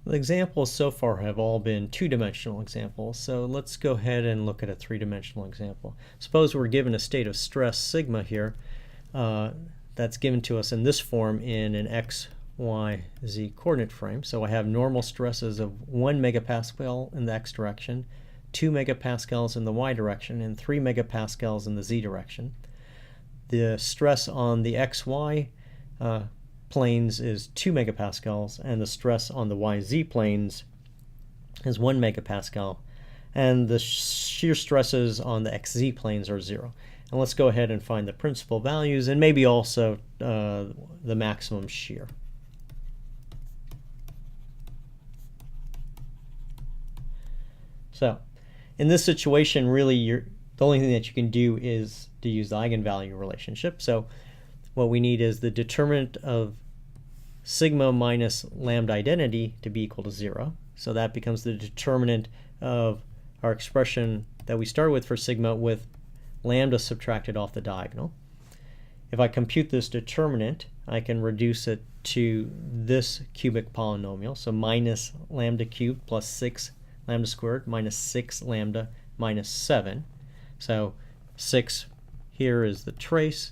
The examples so far have all been two-dimensional examples, so let's go ahead and look at a three-dimensional example. Suppose we're given a state of stress sigma here that's given to us in this form in an x, y, z coordinate frame. So I have normal stresses of 1 megapascal in the x direction, 2 megapascals in the y direction, and 3 megapascals in the z direction. The stress on the xy planes is 2 megapascals, and the stress on the YZ planes is 1 megapascal, and the shear stresses on the XZ planes are 0. And let's go ahead and find the principal values and maybe also the maximum shear. So in this situation, really the only thing that you can do is to use the eigenvalue relationship. So what we need is the determinant of sigma minus lambda identity to be equal to 0. So that becomes the determinant of our expression that we start with for sigma with lambda subtracted off the diagonal. If I compute this determinant, I can reduce it to this cubic polynomial. So minus lambda cubed plus 6 lambda squared minus 6 lambda minus 7. So 6 here is the trace.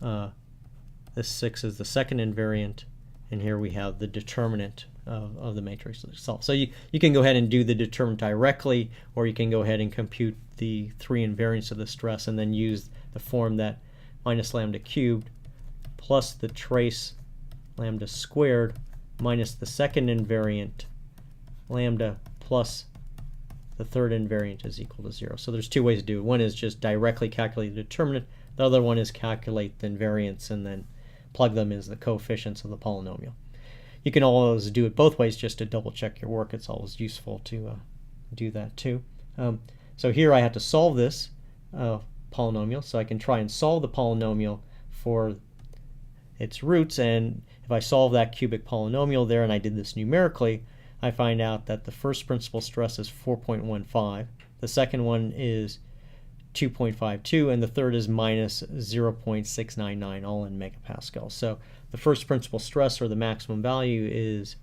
This 6 is the second invariant, and here we have the determinant of the matrix itself. So you can go ahead and do the determinant directly, or you can go ahead and compute the 3 invariants of the stress and then use the form that minus lambda cubed plus the trace lambda squared minus the second invariant lambda plus the third invariant is equal to 0. So there's two ways to do it. One is just directly calculate the determinant. The other one is calculate the invariants and then plug them as the coefficients of the polynomial. You can always do it both ways just to double check your work. It's always useful to do that too. So here I have to solve this polynomial, so I can try and solve the polynomial for its roots, and if I solve that cubic polynomial there, and I did this numerically, I find out that the first principal stress is 4.15, the second one is 2.52, and the third is minus 0.699, all in megapascals. So the first principal stress, or the maximum value, is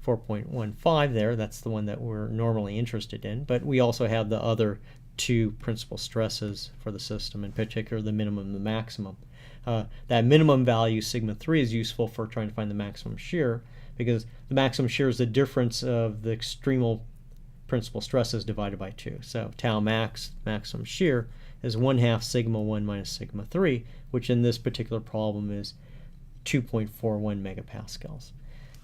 4.15 there. That's the one that we're normally interested in, but we also have the other two principal stresses for the system, in particular the minimum and the maximum. That minimum value, sigma 3, is useful for trying to find the maximum shear, because the maximum shear is the difference of the extremal principal stresses divided by 2. So tau max, maximum shear, is 1/2 sigma 1 minus sigma 3, which in this particular problem is 2.41 megapascals.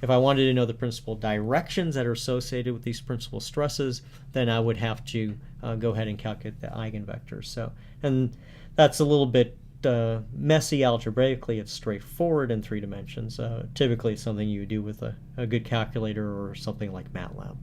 If I wanted to know the principal directions that are associated with these principal stresses, then I would have to go ahead and calculate the eigenvectors. So, and that's a little bit messy algebraically. It's straightforward in 3 dimensions. Typically it's something you do with a good calculator or something like MATLAB.